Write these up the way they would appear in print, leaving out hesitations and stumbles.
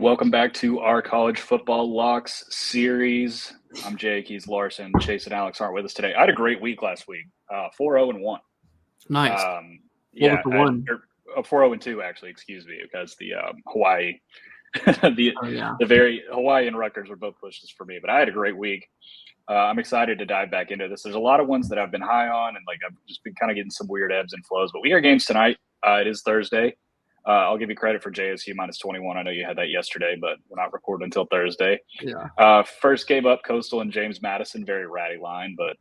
Welcome back to our college football locks series. I'm Jake. He's Larson. Chase and Alex aren't with us today. I had a great week last week. 4-0-1. Nice. What Yeah, was the one? 4-0-2 actually. Excuse me, because the Hawaii, the very Hawaii and Rutgers were both pushes for me. But I had a great week. I'm excited to dive back into this. There's a lot of ones that I've been high on, and I've just been kind of getting some weird ebbs and flows. But we got games tonight. It is Thursday. I'll give you credit for JSU minus 21. I know you had that yesterday, but we're not recording until Thursday. Yeah. First game up, Coastal and James Madison. Very ratty line, but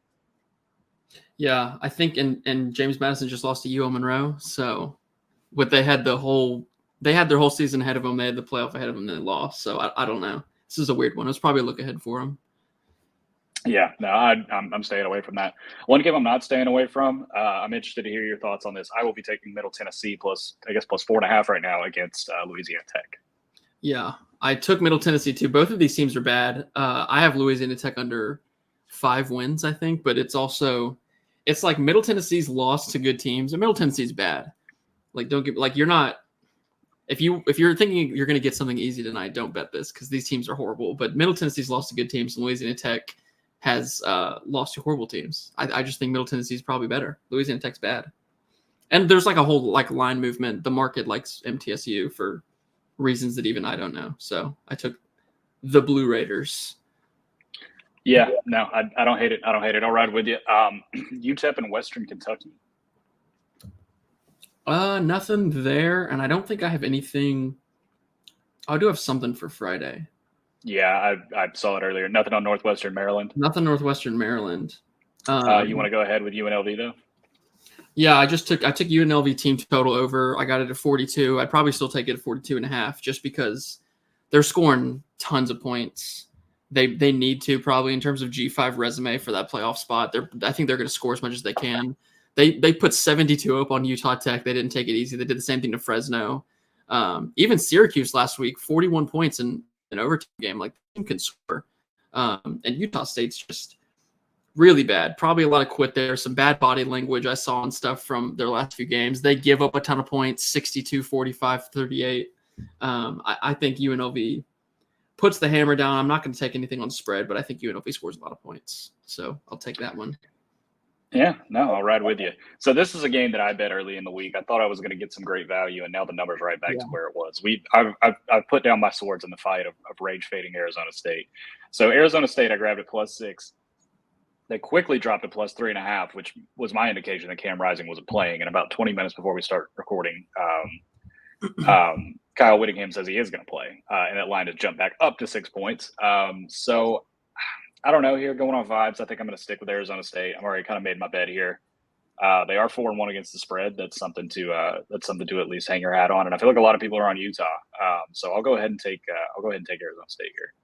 yeah, I think and James Madison just lost to UL Monroe. So they had their whole season ahead of them. They had the playoff ahead of them, and they lost. So I don't know. This is a weird one. It was probably a look ahead for them. Yeah, no, I'm staying away from that. One game I'm not staying away from. I'm interested to hear your thoughts on this. I will be taking Middle Tennessee plus 4.5 right now against Louisiana Tech. Yeah, I took Middle Tennessee too. Both of these teams are bad. I have Louisiana Tech under 5 wins, I think, but it's like Middle Tennessee's lost to good teams, and Middle Tennessee's bad. You're not. If you're thinking you're going to get something easy tonight, don't bet this because these teams are horrible. But Middle Tennessee's lost to good teams, and Louisiana Tech has lost to horrible teams. I just think Middle Tennessee is probably better. Louisiana Tech's bad. And there's a whole line movement. The market likes MTSU for reasons that even I don't know. So I took the Blue Raiders. Yeah, no, I don't hate it. I'll ride with you. UTEP and Western Kentucky. Nothing there. And I don't think I have anything. I do have something for Friday. Yeah, I saw it earlier. Nothing on Northwestern Maryland. Nothing Northwestern Maryland. You want to go ahead with UNLV though? Yeah, I took UNLV team total over. I got it at 42. I'd probably still take it at 42.5 just because they're scoring tons of points. They need to probably in terms of G5 resume for that playoff spot. I think they're going to score as much as they can. They put 72 up on Utah Tech. They didn't take it easy. They did the same thing to Fresno. Even Syracuse last week, 41 points in an overtime game. The team can score. And Utah State's just really bad. Probably a lot of quit there. Some bad body language I saw and stuff from their last few games. They give up a ton of points, 62, 45, 38. I think UNLV puts the hammer down. I'm not going to take anything on spread, but I think UNLV scores a lot of points. So I'll take that one. Yeah, no, I'll ride with you. So this is a game that I bet early in the week. I thought I was going to get some great value, and now the number's right back to where it was. I've put down my swords in the fight of rage fading Arizona State. So Arizona State, I grabbed at +6. They quickly dropped to +3.5, which was my indication that Cam Rising wasn't playing. And about 20 minutes before we start recording, Kyle Whittingham says he is going to play, and that line has jumped back up to 6 points. So I don't know here. Going on vibes, I think I'm going to stick with Arizona State. I'm already kind of made my bet here. They are 4-1 against the spread. That's something to at least hang your hat on. And I feel like a lot of people are on Utah, so I'll go ahead and take Arizona State here.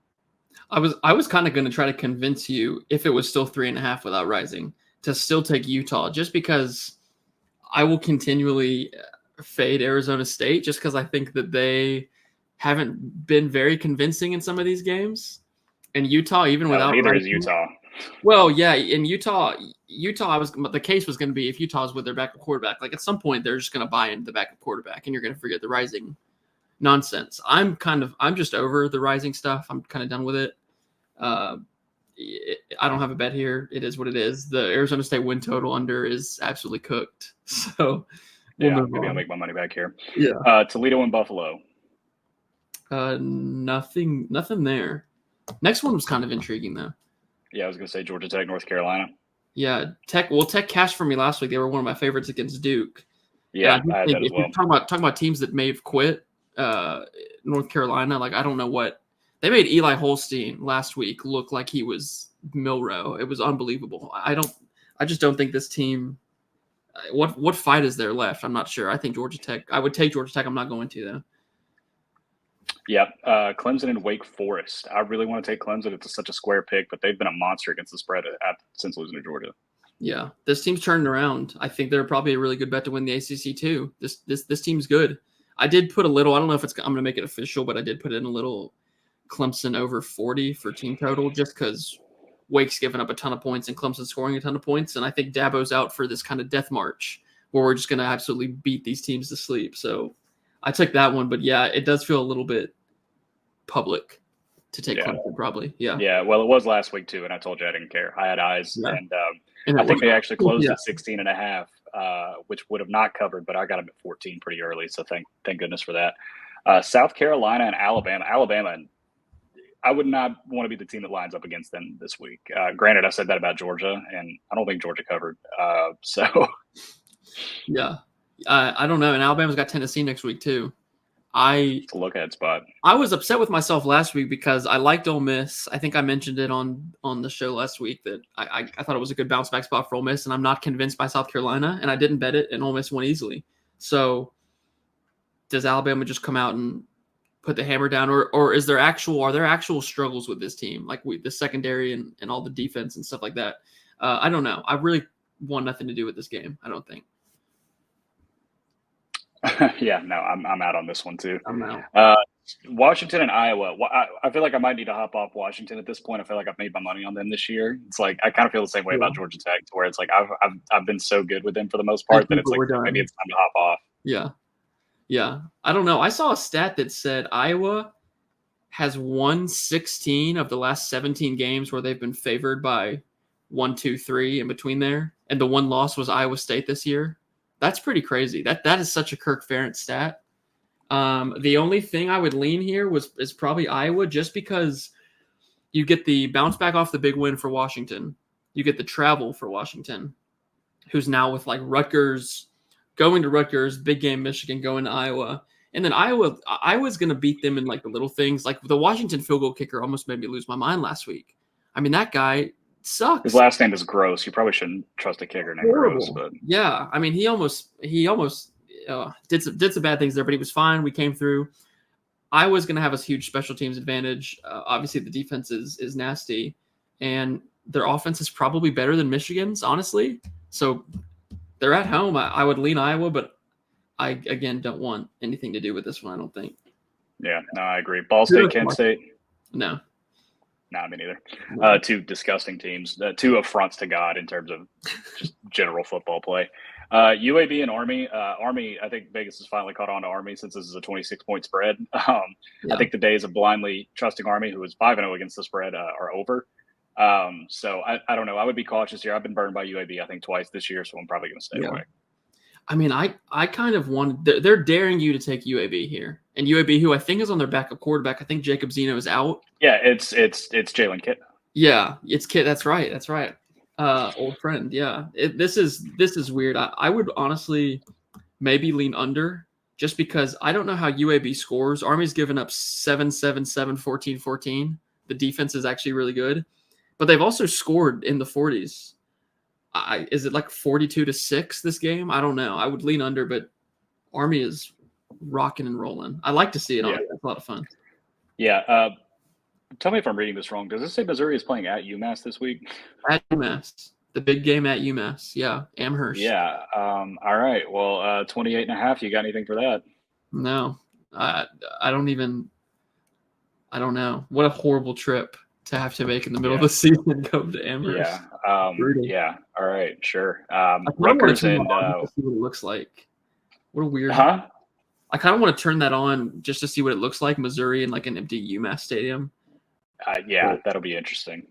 I was kind of going to try to convince you if it was still 3.5 without Rising to still take Utah, just because I will continually fade Arizona State just because I think that they haven't been very convincing in some of these games. And Utah, even without neither Rising, is Utah. Well, yeah, in Utah, the case was going to be if Utah's with their backup quarterback, at some point they're just going to buy into the backup quarterback, and you're going to forget the Rising nonsense. I'm just over the Rising stuff. I'm kind of done with it. I don't have a bet here. It is what it is. The Arizona State win total under is absolutely cooked. So maybe I'll make my money back here. Yeah. Toledo and Buffalo. Nothing there. Next one was kind of intriguing though. Yeah, I was going to say Georgia Tech, North Carolina. Yeah, Tech cashed for me last week. They were one of my favorites against Duke. Yeah, I had that as well. Talking about teams that may have quit, North Carolina, I don't know what they made Eli Holstein last week look like he was Milroe. It was unbelievable. I just don't think this team. What fight is there left? I'm not sure. I think Georgia Tech. I would take Georgia Tech. I'm not going to though. Yeah, Clemson and Wake Forest. I really want to take Clemson. It's such a square pick, but they've been a monster against the spread since losing to Georgia. Yeah, this team's turned around. I think they're probably a really good bet to win the ACC too. This team's good. I did put a little. I don't know if I'm going to make it official, but I did put in a little Clemson over 40 for team total, just because Wake's giving up a ton of points and Clemson's scoring a ton of points, and I think Dabo's out for this kind of death march where we're just going to absolutely beat these teams to sleep. So I took that one, but yeah, it does feel a little bit public to take Clemson, probably. Yeah. Yeah. Well, it was last week too, and I told you I didn't care. I had eyes, and I think they actually closed at 16.5, which would have not covered, but I got them at 14 pretty early. So thank goodness for that. South Carolina and Alabama. I would not want to be the team that lines up against them this week. Granted, I said that about Georgia, and I don't think Georgia covered. Yeah. I don't know. And Alabama's got Tennessee next week too. It's a look ahead spot. I was upset with myself last week because I liked Ole Miss. I think I mentioned it on the show last week that I thought it was a good bounce back spot for Ole Miss, and I'm not convinced by South Carolina, and I didn't bet it, and Ole Miss won easily. So does Alabama just come out and put the hammer down, or are there actual struggles with this team, like the secondary and all the defense and stuff like that? I don't know. I really want nothing to do with this game, I don't think. Yeah, no, I'm out on this one too. I'm out. Washington and Iowa. I feel like I might need to hop off Washington at this point. I feel like I've made my money on them this year. It's like I kind of feel the same way about Georgia Tech, to where it's like I've been so good with them for the most part that it's like maybe it's time to hop off. Yeah. I don't know. I saw a stat that said Iowa has won 16 of the last 17 games where they've been favored by 1, 2, 3 in between there, and the one loss was Iowa State this year. That's pretty crazy. That is such a Kirk Ferentz stat. The only thing I would lean here is probably Iowa, just because you get the bounce back off the big win for Washington. You get the travel for Washington, who's now with like Rutgers, going to Rutgers, big game Michigan, going to Iowa. And then Iowa's going to beat them in like the little things. Like the Washington field goal kicker almost made me lose my mind last week. I mean, that guy sucks. His last name is Gross. You probably shouldn't trust a kicker named Gross. But yeah, I mean, he almost did some bad things there, but he was fine. We came through. Iowa's going to have a huge special teams advantage. Obviously, the defense is nasty, and their offense is probably better than Michigan's, honestly. So they're at home. I would lean Iowa, but I, again, don't want anything to do with this one, I don't think. Yeah, no, I agree. Ball State, Kent State? No. No, me neither. Two disgusting teams. Two affronts to God in terms of just general football play. UAB and Army. Army, I think Vegas has finally caught on to Army since this is a 26-point spread. I think the days of blindly trusting Army, who was 5-0 against the spread, are over. So I don't know. I would be cautious here. I've been burned by UAB, I think, twice this year, so I'm probably going to stay away. I mean, I kind of want – they're daring you to take UAB here. And UAB, who I think is on their backup quarterback, I think Jacob Zeno is out. Yeah, it's Jalen Kitt. Yeah, it's Kitt. That's right. Old friend. Yeah, this is weird. I would honestly maybe lean under, just because I don't know how UAB scores. Army's given up 7-7-7, 14-14. The defense is actually really good, but they've also scored in the 40s. Is it like 42-6 this game? I don't know. I would lean under, but Army is rocking and rolling. I like to see it on. It's a lot of fun. Yeah. Tell me if I'm reading this wrong. Does this say Missouri is playing at UMass this week? At UMass. The big game at UMass. Yeah. Amherst. Yeah. All right. Well, 28.5. You got anything for that? No. I don't know. What a horrible trip to have to make in the middle of the season, go to Amherst. Yeah. Yeah. All right. Sure. Rutgers and to see what it looks like. What a weird. Huh? I kind of want to turn that on just to see what it looks like, Missouri in like an empty UMass stadium. That'll be interesting.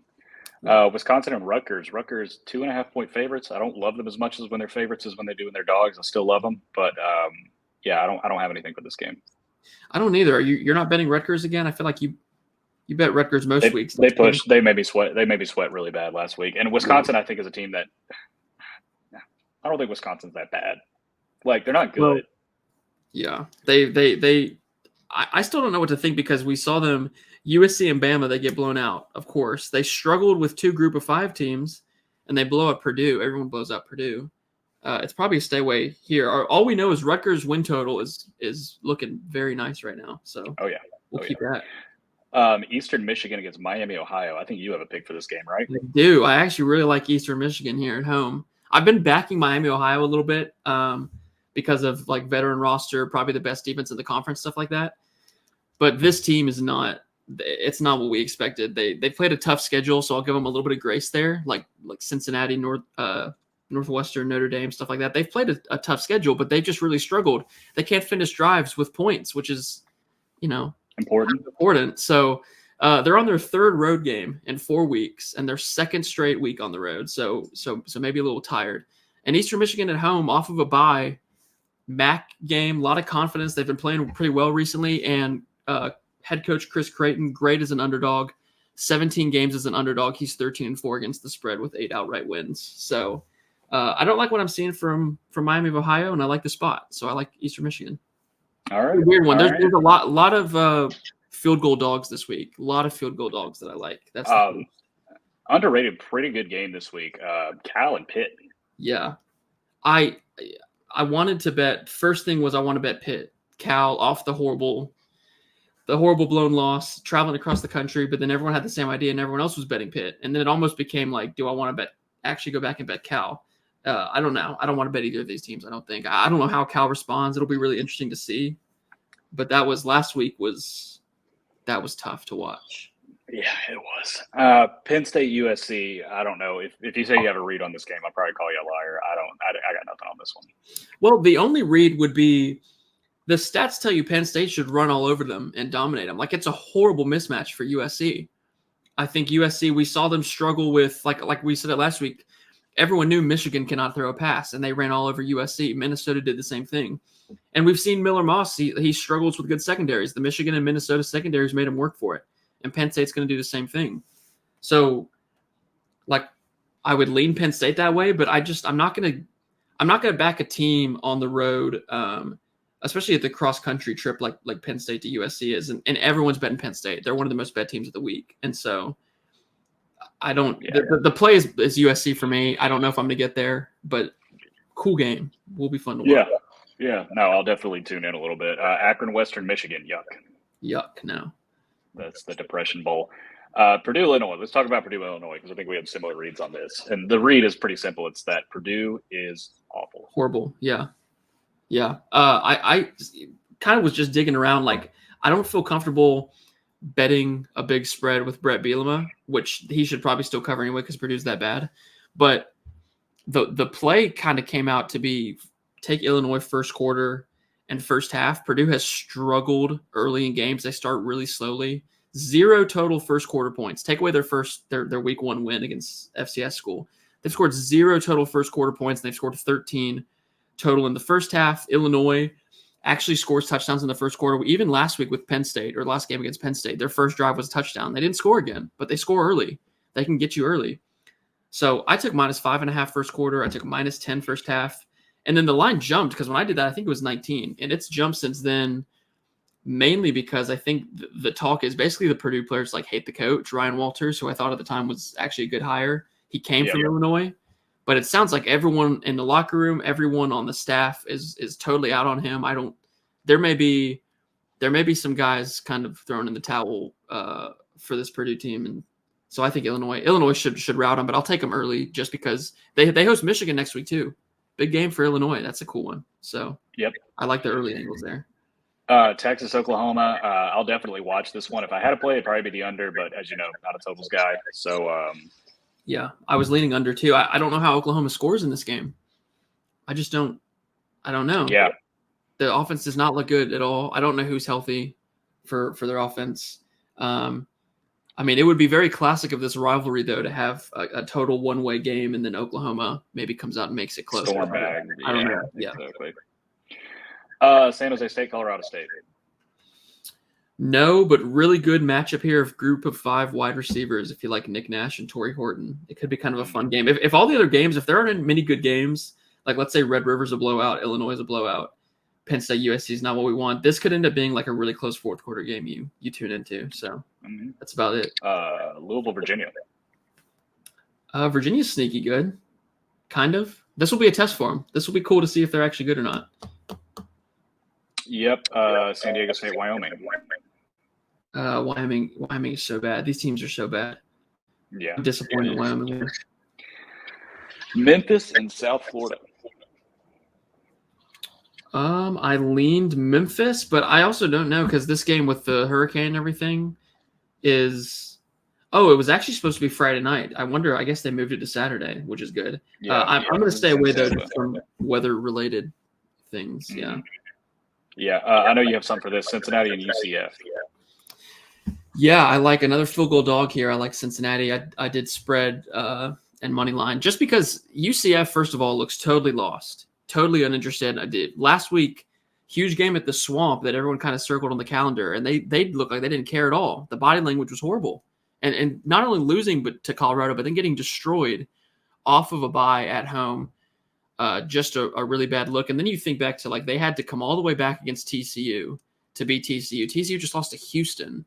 Wisconsin and Rutgers. Rutgers 2.5-point favorites. I don't love them as much as when they're favorites as when they do when they're dogs. I still love them, but I don't have anything for this game. I don't either. You're not betting Rutgers again? I feel like you bet Rutgers most weeks. They pushed. They made me sweat. They made me sweat really bad last week. And Wisconsin, I think, is a team that I don't think Wisconsin's that bad. Like, they're not good. Well, yeah, I still don't know what to think, because we saw them, USC and Bama, they get blown out. Of course, they struggled with 2 Group of 5 teams, and they blow up Purdue. Everyone blows out Purdue. It's probably a stay away here. All we know is Rutgers' win total is looking very nice right now. So we'll keep that. Eastern Michigan against Miami, Ohio. I think you have a pick for this game, right? I do. I actually really like Eastern Michigan here at home. I've been backing Miami, Ohio a little bit because of like veteran roster, probably the best defense in the conference, stuff like that. But this team is not. It's not what we expected. They played a tough schedule, so I'll give them a little bit of grace there, like Cincinnati, Northwestern, Notre Dame, stuff like that. They've played a tough schedule, but they've just really struggled. They can't finish drives with points, which is, Important. So they're on their third road game in 4 weeks and their second straight week on the road. So maybe a little tired. And Eastern Michigan at home off of a bye, MAC game, a lot of confidence. They've been playing pretty well recently. And head coach Chris Creighton, great as an underdog. 17 games as an underdog. He's 13-4 against the spread with 8 outright wins. So I don't like what I'm seeing from Miami of Ohio, and I like the spot. So I like Eastern Michigan. All right. Weird one. There's a lot of field goal dogs this week. A lot of field goal dogs that I like. That's underrated. Pretty good game this week. Cal and Pitt. Yeah, I wanted to bet. First thing was I want to bet Pitt. Cal off the horrible blown loss, traveling across the country. But then everyone had the same idea, and everyone else was betting Pitt. And then it almost became like, do I want to actually go back and bet Cal? I don't know. I don't want to bet either of these teams. I don't think. I don't know how Cal responds. It'll be really interesting to see. But that was last week. That was tough to watch. Yeah, it was. Penn State USC. I don't know if you say you have a read on this game, I'll probably call you a liar. I got nothing on this one. Well, the only read would be the stats tell you Penn State should run all over them and dominate them. Like it's a horrible mismatch for USC. I think USC. We saw them struggle with like we said it last week. Everyone knew Michigan cannot throw a pass, and they ran all over USC. Minnesota did the same thing. And we've seen Miller Moss. He struggles with good secondaries. The Michigan and Minnesota secondaries made him work for it. And Penn State's going to do the same thing. So, I would lean Penn State that way, but I'm not going to back a team on the road, especially at the cross country trip like Penn State to USC is. And everyone's betting Penn State. They're one of the most bet teams of the week. And so I don't. Yeah. The play is USC for me. I don't know if I'm going to get there, but cool game. Will be fun to watch. Yeah. No, I'll definitely tune in a little bit. Akron, Western Michigan. Yuck. No. That's the Depression Bowl. Purdue, Illinois. Let's talk about Purdue, Illinois, because I think we have similar reads on this. And the read is pretty simple. It's that Purdue is awful. Horrible. Yeah. I kind of was just digging around. Like, I don't feel comfortable betting a big spread with Brett Bielema, which he should probably still cover anyway because Purdue's that bad. But the play kind of came out to be take Illinois first quarter and first half. Purdue has struggled early in games. They start really slowly. 0 total first quarter points. Take away their week 1 win against FCS school. They've scored 0 total first quarter points. And they've scored 13 total in the first half. Illinois actually scores touchdowns in the first quarter. Even last week with Penn State, or last game against Penn State, their first drive was a touchdown. They didn't score again, but they score early. They can get you early. So I took -5.5 first quarter. I took -10 first half. And then the line jumped because when I did that, I think it was 19. And it's jumped since then, mainly because I think the talk is basically the Purdue players hate the coach, Ryan Walters, who I thought at the time was actually a good hire. He came from Illinois. But it sounds like everyone in the locker room, everyone on the staff is totally out on him. There may be some guys kind of thrown in the towel for this Purdue team. And so I think Illinois should rout them, but I'll take them early just because they host Michigan next week too. Big game for Illinois. That's a cool one. So I like the early angles there. Texas, Oklahoma. I'll definitely watch this one. If I had to play, it'd probably be the under, but as you know, not a totals guy. So yeah, I was leaning under too. I don't know how Oklahoma scores in this game. I don't know. Yeah. The offense does not look good at all. I don't know who's healthy for their offense. It would be very classic of this rivalry, though, to have a total one-way game and then Oklahoma maybe comes out and makes it close. Storm bag. I don't know. Yeah. Exactly. San Jose State, Colorado State. No, but really good matchup here of group of 5 wide receivers. If you like Nick Nash and Torrey Horton, it could be kind of a fun game. If all the other games, if there aren't many good games, like let's say Red River's a blowout, Illinois is a blowout, Penn State USC is not what we want. This could end up being like a really close fourth quarter game you tune into. So that's about it. Louisville, Virginia. Virginia's sneaky good, kind of. This will be a test for them. This will be cool to see if they're actually good or not. Yep. San Diego State, Wyoming. Wyoming is so bad. These teams are so bad. Yeah. I'm disappointed in Wyoming. Memphis and South Florida. I leaned Memphis, but I also don't know because this game with the hurricane and everything is – it was actually supposed to be Friday night. I wonder – I guess they moved it to Saturday, which is good. Yeah, I'm going to stay away, though, from weather-related things. Yeah. Yeah, I know you have some for this. Cincinnati and UCF. Yeah, I like another field goal dog here. I like Cincinnati. I did spread and money line just because UCF, first of all, looks totally lost, totally uninterested. I did last week, huge game at the Swamp that everyone kind of circled on the calendar, and they looked like they didn't care at all. The body language was horrible, and not only losing but to Colorado, but then getting destroyed off of a bye at home. Just a really bad look. And then you think back to like they had to come all the way back against TCU to beat TCU. TCU just lost to Houston.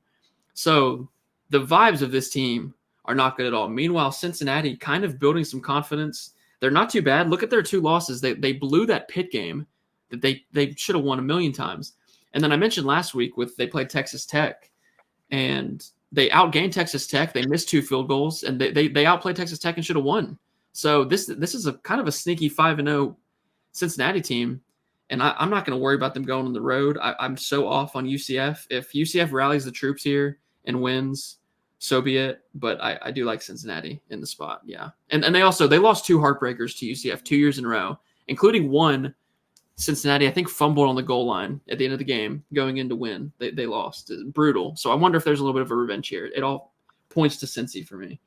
So the vibes of this team are not good at all. Meanwhile, Cincinnati kind of building some confidence. They're not too bad. Look at their 2 losses. They blew that Pitt game that they should have won a million times. And then I mentioned last week they played Texas Tech and they outgained Texas Tech. They missed 2 field goals and they outplayed Texas Tech and should have won. So this is a kind of a sneaky 5-0 Cincinnati team, and I'm not going to worry about them going on the road. I'm so off on UCF. If UCF rallies the troops here and wins, so be it. But I do like Cincinnati in the spot, yeah. And they lost 2 heartbreakers to UCF 2 years in a row, including one Cincinnati, I think, fumbled on the goal line at the end of the game going in to win. They lost. Brutal. So I wonder if there's a little bit of a revenge here. It all points to Cincy for me.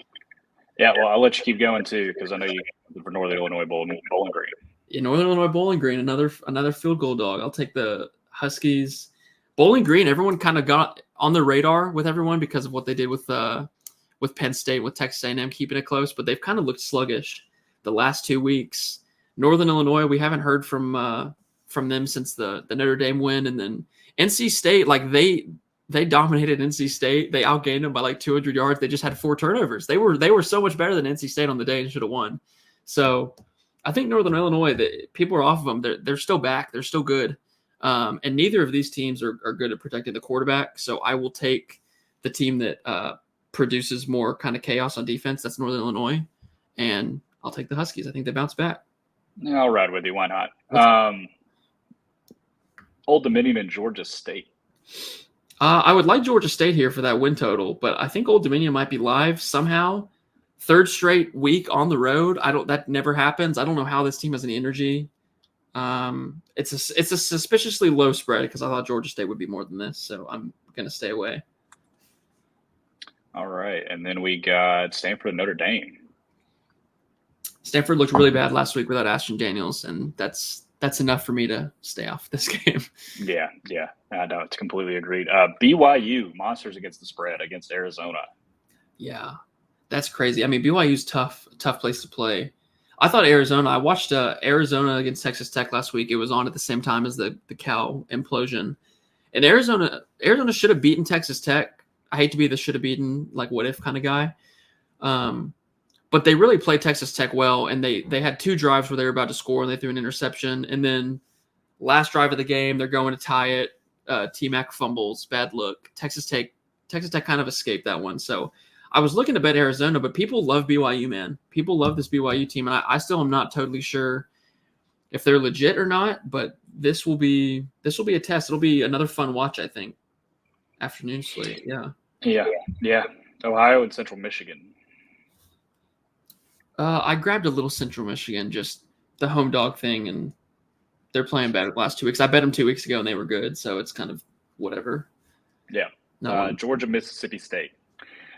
Yeah, well, I'll let you keep going too because I know you for Northern Illinois Bowling Green. Yeah, Northern Illinois Bowling Green, another field goal dog. I'll take the Huskies. Bowling Green, everyone kind of got on the radar with everyone because of what they did with Penn State, with Texas A&M keeping it close, but they've kind of looked sluggish the last 2 weeks. Northern Illinois, we haven't heard from them since the Notre Dame win, and then NC State, like they dominated NC State. They outgained them by like 200 yards. They just had 4 turnovers. They were so much better than NC State on the day and should have won. So I think Northern Illinois, people are off of them. They're still back. They're still good. And neither of these teams are good at protecting the quarterback. So I will take the team that produces more kind of chaos on defense. That's Northern Illinois. And I'll take the Huskies. I think they bounce back. Yeah, I'll ride with you. Why not? Old Dominion and Georgia State. I would like Georgia State here for that win total, but I think Old Dominion might be live somehow. 3rd straight week on the road. That never happens. I don't know how this team has any energy. It's a suspiciously low spread because I thought Georgia State would be more than this, so I'm gonna stay away. All right, and then we got Stanford and Notre Dame. Stanford looked really bad last week without Ashton Daniels, and that's enough for me to stay off this game. Yeah. I know, it's completely agreed. BYU, monsters against the spread against Arizona. Yeah, that's crazy. I mean, BYU's tough place to play. I thought Arizona. I watched Arizona against Texas Tech last week. It was on at the same time as the Cal implosion, and Arizona should have beaten Texas Tech. I hate to be the should have beaten like what if kind of guy, but they really played Texas Tech well, and they had 2 drives where they were about to score and they threw an interception, and then last drive of the game they're going to tie it. T-Mac fumbles, bad look. Texas Tech kind of escaped that one. So I was looking to bet Arizona, but people love BYU, man. People love this BYU team, and I still am not totally sure if they're legit or not. But this will be a test. It'll be another fun watch, I think. Afternoon slate, yeah. Ohio and Central Michigan. I grabbed a little Central Michigan, just the home dog thing, and they're playing bad the last 2 weeks. I bet them 2 weeks ago, and they were good, so it's kind of whatever. Yeah. Georgia, Mississippi State.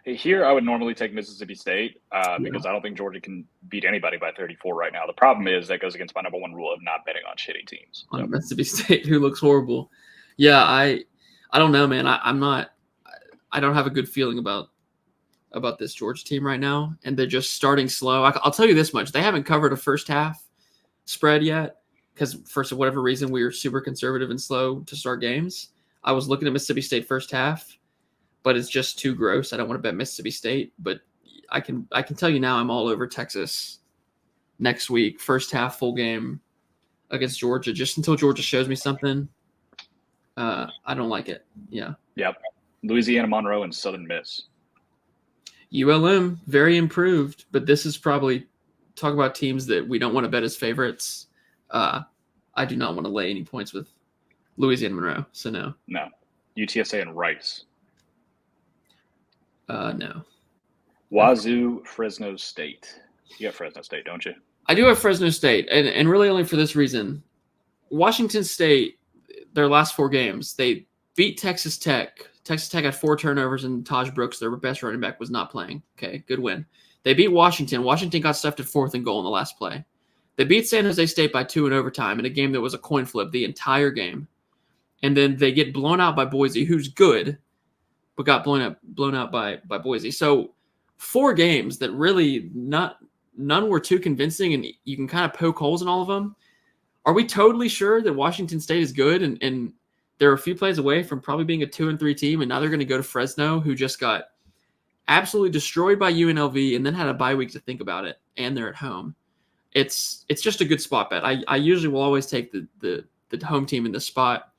Here, I would normally take Mississippi State because I don't think Georgia can beat anybody by 34 right now. The problem is that goes against my number 1 rule of not betting on shitty teams. So. On Mississippi State, who looks horrible. Yeah, I don't know, man. I don't have a good feeling about this Georgia team right now, and they're just starting slow. I'll tell you this much: they haven't covered a first half spread yet because, for whatever reason, we were super conservative and slow to start games. I was looking at Mississippi State first half, but it's just too gross. I don't want to bet Mississippi State, but I can tell you now I'm all over Texas next week, first half full game against Georgia, just until Georgia shows me something. I don't like it. Yeah. Yep. Louisiana Monroe and Southern Miss. ULM, very improved, but this is probably talk about teams that we don't want to bet as favorites. I do not want to lay any points with Louisiana Monroe, so no. No. UTSA and Rice. No. Wazoo, Fresno State. You got Fresno State, don't you? I do have Fresno State, and really only for this reason. Washington State, their last 4 games, they beat Texas Tech Texas Tech had 4 turnovers, and Taj Brooks, their best running back, was not playing. Okay, good win. They beat Washington. Washington got stuffed at 4th and goal in the last play. They beat San Jose State by 2 in overtime in a game that was a coin flip the entire game. And then they get blown out by Boise, who's good, but got blown out by Boise. So 4 games that really none were too convincing, and you can kind of poke holes in all of them. Are we totally sure that Washington State is good and they're a few plays away from probably being a 2-3 team, and now they're going to go to Fresno, who just got absolutely destroyed by UNLV and then had a bye week to think about it, and they're at home? It's just a good spot bet. I usually will always take the home team in this spot.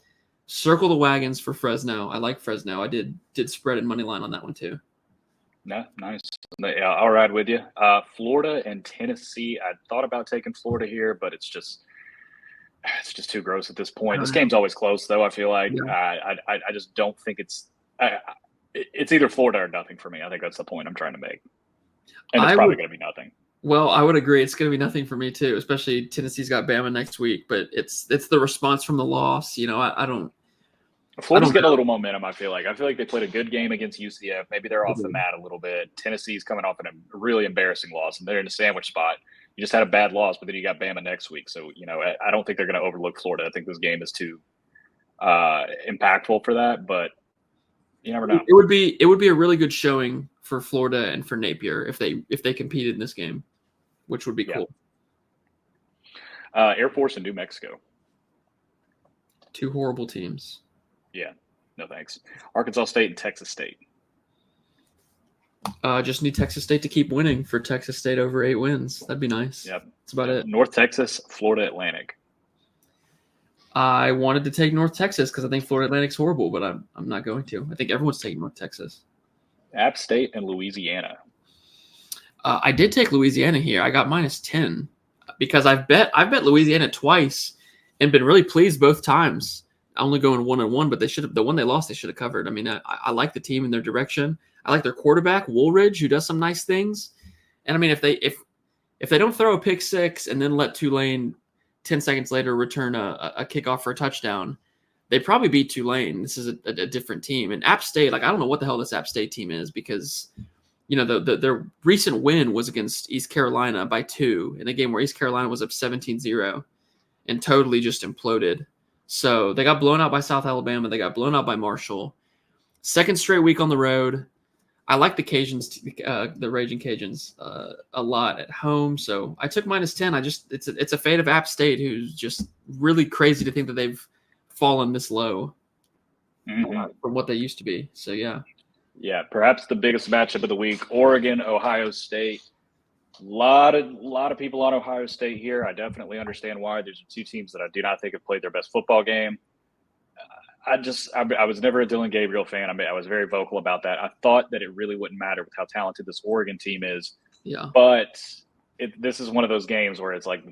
Circle the wagons for Fresno. I like Fresno. I did spread and money line on that one too. No, nice. Yeah, I'll ride with you. Florida and Tennessee. I thought about taking Florida here, but it's just too gross at this point. This game's always close, though. I feel like I just don't think it's either Florida or nothing for me. I think that's the point I'm trying to make, and it's probably going to be nothing. Well, I would agree. It's going to be nothing for me too, especially Tennessee's got Bama next week. But it's the response from the loss. I don't. Florida's getting a little momentum, I feel like they played a good game against UCF. Maybe they're off the mat a little bit. Tennessee's coming off a really embarrassing loss, and they're in a sandwich spot. You just had a bad loss, but then you got Bama next week. So, I don't think they're going to overlook Florida. I think this game is too impactful for that, but you never know. It would be a really good showing for Florida and for Napier if they competed in this game, which would be cool. Air Force and New Mexico. 2 horrible teams. Yeah, no thanks. Arkansas State and Texas State. Just need Texas State to keep winning for Texas State over 8 wins. That'd be nice. Yep. That's about it. North Texas, Florida Atlantic. I wanted to take North Texas because I think Florida Atlantic's horrible, but I'm not going to. I think everyone's taking North Texas. App State and Louisiana. I did take Louisiana here. I got -10 because I've bet Louisiana twice and been really pleased both times. Only going 1-1, but the one they lost, they should have covered. I mean, I like the team and their direction. I like their quarterback, Woolridge, who does some nice things. And I mean, if they don't throw a pick 6 and then let Tulane 10 seconds later return a kickoff for a touchdown, they probably beat Tulane. This is a different team. And App State, I don't know what the hell this App State team is because, their recent win was against East Carolina by 2 in a game where East Carolina was up 17-0 and totally just imploded. So they got blown out by South Alabama. They got blown out by Marshall. Second straight week on the road. I like the Cajuns, the Raging Cajuns, a lot at home. So I took -10. It's a fate of App State, who's just really crazy to think that they've fallen this low from what they used to be. So yeah. Yeah, perhaps the biggest matchup of the week: Oregon, Ohio State. A lot of people on Ohio State here. I definitely understand why. There's 2 teams that I do not think have played their best football game. I was never a Dylan Gabriel fan. I mean, I was very vocal about that. I thought that it really wouldn't matter with how talented this Oregon team is. Yeah. But this is one of those games where it's like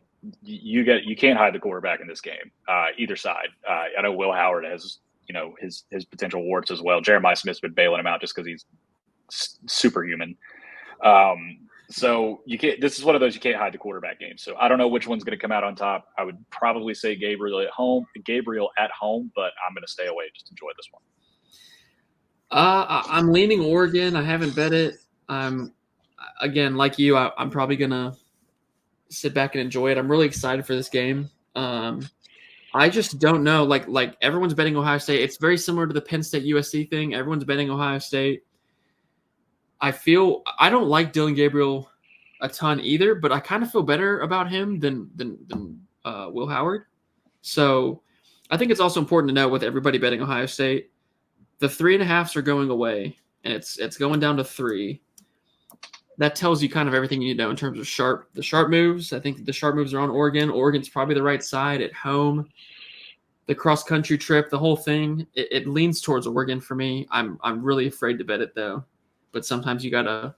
you can't hide the quarterback in this game. Either side. I know Will Howard has his potential warts as well. Jeremiah Smith's been bailing him out just because he's superhuman. So you can't. This is one of those you can't hide the quarterback games. So I don't know which one's going to come out on top. I would probably say Gabriel at home, but I'm going to stay away. Just enjoy this one. I'm leaning Oregon. I haven't bet it. Again, like you, I'm probably going to sit back and enjoy it. I'm really excited for this game. I just don't know. Like everyone's betting Ohio State. It's very similar to the Penn State USC thing. Everyone's betting Ohio State. I don't like Dylan Gabriel a ton either, but I kind of feel better about him than Will Howard. So I think it's also important to know with everybody betting Ohio State, the 3.5s are going away, and it's going down to 3. That tells you kind of everything you need to know in terms of the sharp moves. I think the sharp moves are on Oregon. Oregon's probably the right side at home. The cross-country trip, the whole thing, it leans towards Oregon for me. I'm really afraid to bet it though. But sometimes you gotta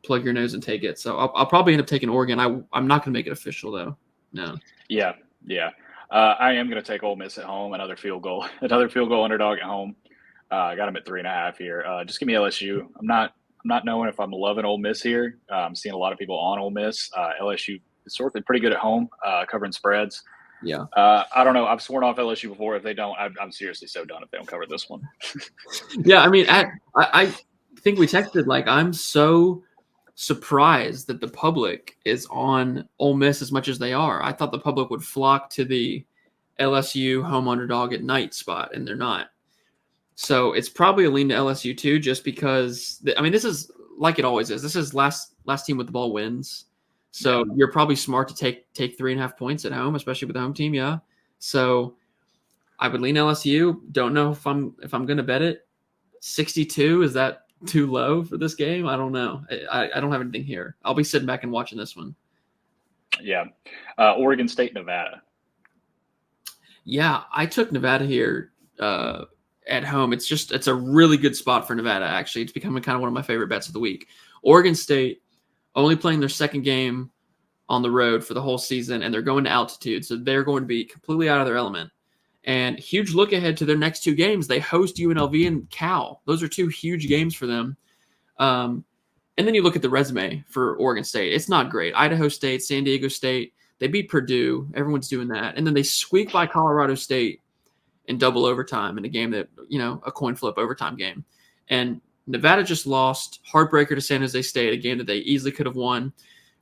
plug your nose and take it. So I'll probably end up taking Oregon. I'm not gonna make it official though. No. Yeah. I am gonna take Ole Miss at home. Another field goal underdog at home. I got them at 3.5 here. Just give me LSU. I'm not knowing if I'm loving Ole Miss here. I'm seeing a lot of people on Ole Miss. LSU historically pretty good at home, covering spreads. Yeah. I don't know. I've sworn off LSU before. If they don't, I'm seriously so done if they don't cover this one. Yeah, I mean, I think we texted, like, I'm so surprised that the public is on Ole Miss as much as they are. I thought the public would flock to the LSU home underdog at night spot, and they're not. So it's probably a lean to LSU too, just because I mean, this is like it always is. This is last team with the ball wins. So you're probably smart to take 3.5 points at home, especially with the home team. Yeah. So I would lean LSU. Don't know if I'm going to bet it. 62, is that too low for this game? I don't know. I don't have anything here. I'll be sitting back and watching this one. Yeah. Oregon State, Nevada. Yeah, I took Nevada here at home. It's a really good spot for Nevada, actually. It's becoming kind of one of my favorite bets of the week. Oregon State only playing their second game on the road for the whole season, and they're going to altitude, so they're going to be completely out of their element. And huge look ahead to their next two games. They host UNLV and Cal. Those are two huge games for them. And then you look at the resume for Oregon State. It's not great. Idaho State, San Diego State, they beat Purdue. Everyone's doing that. And then they squeak by Colorado State in double overtime in a game that, a coin flip overtime game. And Nevada just lost heartbreaker to San Jose State, a game that they easily could have won.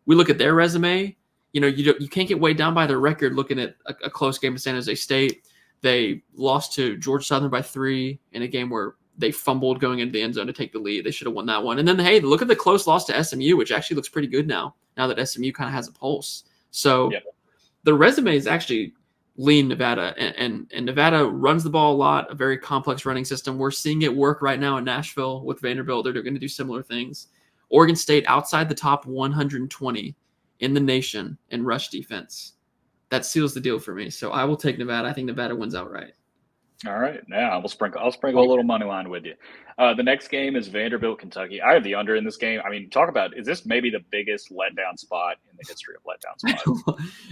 We look at their resume. You can't get weighed down by their record looking at a close game to San Jose State. They lost to Georgia Southern by 3 in a game where they fumbled going into the end zone to take the lead. They should have won that one. And then, hey, look at the close loss to SMU, which actually looks pretty good now that SMU kind of has a pulse. So the resume is actually lean Nevada, and Nevada runs the ball a lot, a very complex running system. We're seeing it work right now in Nashville with Vanderbilt. They're going to do similar things. Oregon State outside the top 120 in the nation in rush defense. That seals the deal for me. So I will take Nevada. I think Nevada wins outright. All right. Yeah, I'll sprinkle a little money line with you. The next game is Vanderbilt, Kentucky. I have the under in this game. I mean, talk about, is this maybe the biggest letdown spot in the history of letdown spots?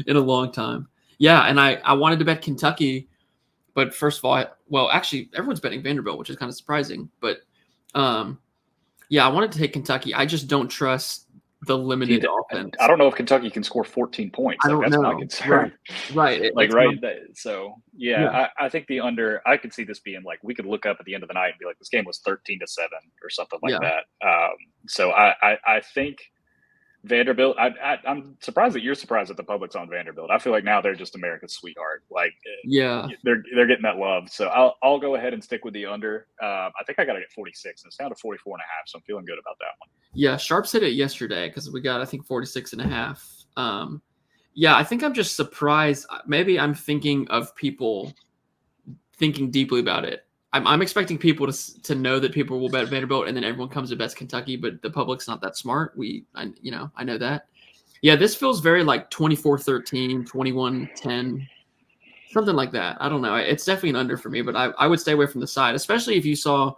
In a long time. Yeah, and I wanted to bet Kentucky, but first of all, actually, everyone's betting Vanderbilt, which is kind of surprising. But, I wanted to take Kentucky. I just don't trust the limited offense. I don't know if Kentucky can score 14 points. That's my concern. Right. I think the under, I could see this being like, we could look up at the end of the night and be like, this game was 13-7 or something like that. So I think Vanderbilt, I'm surprised that you're surprised that the public's on Vanderbilt. I feel like now they're just America's sweetheart. Like, they're getting that love. So I'll go ahead and stick with the under. I think I got it at 46, and it's down to 44.5. So I'm feeling good about that one. Yeah, Sharps hit it yesterday because we got, I think, 46.5. I think I'm just surprised. Maybe I'm thinking of people thinking deeply about it. I'm expecting people to know that people will bet Vanderbilt, and then everyone comes and bets Kentucky, but the public's not that smart. I know that. Yeah, this feels very like 24-13, 21-10, something like that. I don't know. It's definitely an under for me, but I would stay away from the side, especially if you saw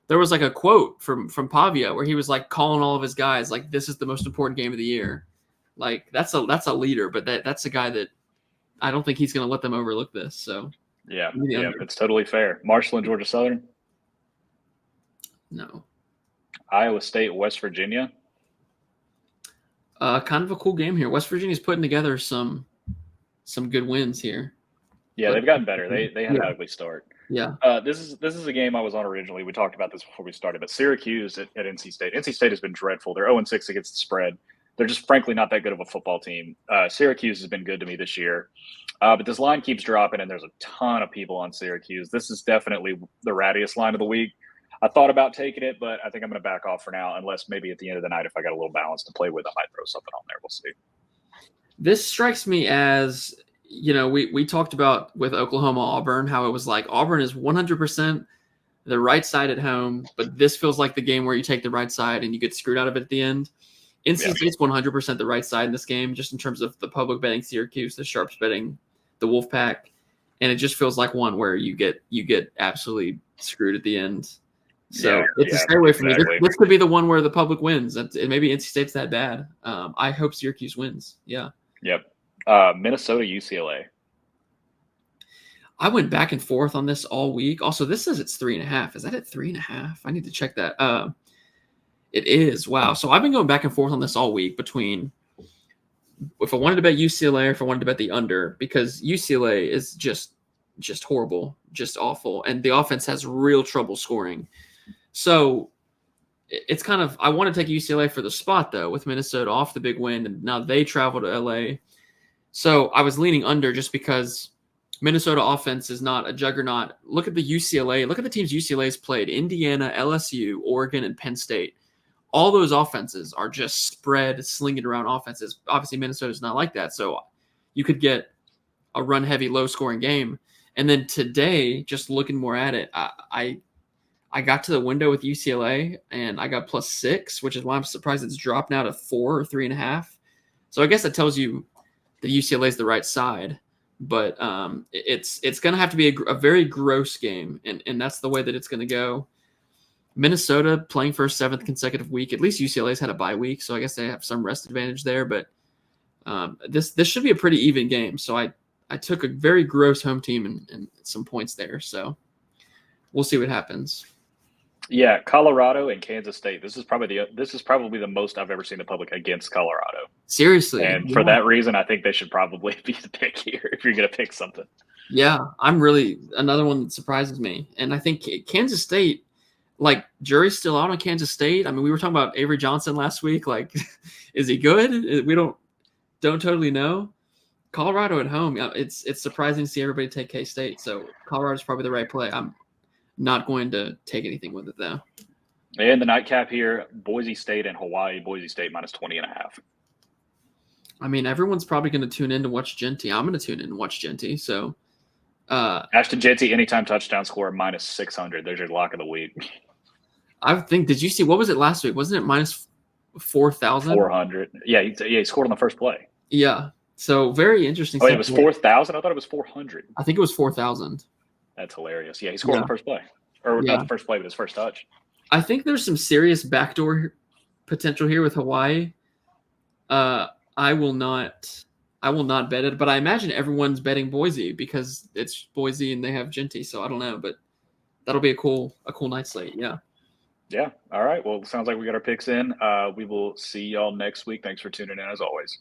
there was like a quote from Pavia where he was like calling all of his guys like, this is the most important game of the year. Like that's a leader, but that's a guy that I don't think he's going to let them overlook this. So. Yeah, it's totally fair. Marshall and Georgia Southern? No. Iowa State, West Virginia? Kind of a cool game here. West Virginia's putting together some good wins here. Yeah, they've gotten better. They had an ugly start. Yeah. This is a game I was on originally. We talked about this before we started, but Syracuse at NC State. NC State has been dreadful. They're 0-6 against the spread. They're just frankly not that good of a football team. Syracuse has been good to me this year. But this line keeps dropping, and there's a ton of people on Syracuse. This is definitely the rattiest line of the week. I thought about taking it, but I think I'm going to back off for now, unless maybe at the end of the night, if I got a little balance to play with, I might throw something on there. We'll see. This strikes me as, we talked about with Oklahoma-Auburn, how it was like Auburn is 100% the right side at home, but this feels like the game where you take the right side and you get screwed out of it at the end. NC State's 100% the right side in this game, just in terms of the public betting Syracuse, the Sharps betting the Wolfpack, and it just feels like one where you get absolutely screwed at the end. So it's a stay away from me. This could be the one where the public wins, and maybe NC State's that bad. I hope Syracuse wins. Yeah. Yep. Minnesota, UCLA. I went back and forth on this all week. Also, this says it's 3.5. Is that at 3.5? I need to check that. It is. Wow. So I've been going back and forth on this all week between if I wanted to bet UCLA or if I wanted to bet the under, because UCLA is just horrible, just awful, and the offense has real trouble scoring. So it's kind of, I want to take UCLA for the spot though, with Minnesota off the big win, and now they travel to LA. So I was leaning under just because Minnesota offense is not a juggernaut. Look at the UCLA. Look at the teams UCLA's played: Indiana, LSU, Oregon, and Penn State. All those offenses are just spread, slinging around offenses. Obviously, Minnesota's not like that. So you could get a run-heavy, low-scoring game. And then today, just looking more at it, I got to the window with UCLA, and I got +6, which is why I'm surprised it's dropped now to 4 or 3.5. So I guess that tells you that UCLA is the right side. But it's going to have to be a very gross game, and that's the way that it's going to go. Minnesota playing for a 7th consecutive week. At least UCLA's had a bye week, so I guess they have some rest advantage there. But this should be a pretty even game. So I took a very gross home team and some points there. So we'll see what happens. Yeah, Colorado and Kansas State. This is probably the most I've ever seen the public against Colorado. Seriously. And for that reason, I think they should probably be the pick here if you're going to pick something. Yeah, I'm really another one that surprises me. And I think Kansas State, like, jury's still out on Kansas State. I mean, we were talking about Avery Johnson last week. Like, is he good? We don't totally know. Colorado at home, it's surprising to see everybody take K-State. So Colorado's probably the right play. I'm not going to take anything with it, though. And the nightcap here, Boise State and Hawaii. Boise State -20.5. I mean, everyone's probably going to tune in to watch Genty. I'm going to tune in and watch Genty. So, Ashton Genty, anytime touchdown score, -600. There's your lock of the week. I think, did you see, what was it last week? Wasn't it -4,000? 400. Yeah, he scored on the first play. Yeah. So very interesting. Oh, it was 4,000? I thought it was 400. I think it was 4,000. That's hilarious. Yeah, he scored on the first play. Or not the first play, but his first touch. I think there's some serious backdoor potential here with Hawaii. I will not bet it, but I imagine everyone's betting Boise because it's Boise and they have Genty. So I don't know, but that'll be a cool night slate. Yeah. Yeah. All right. Well, it sounds like we got our picks in. We will see y'all next week. Thanks for tuning in as always.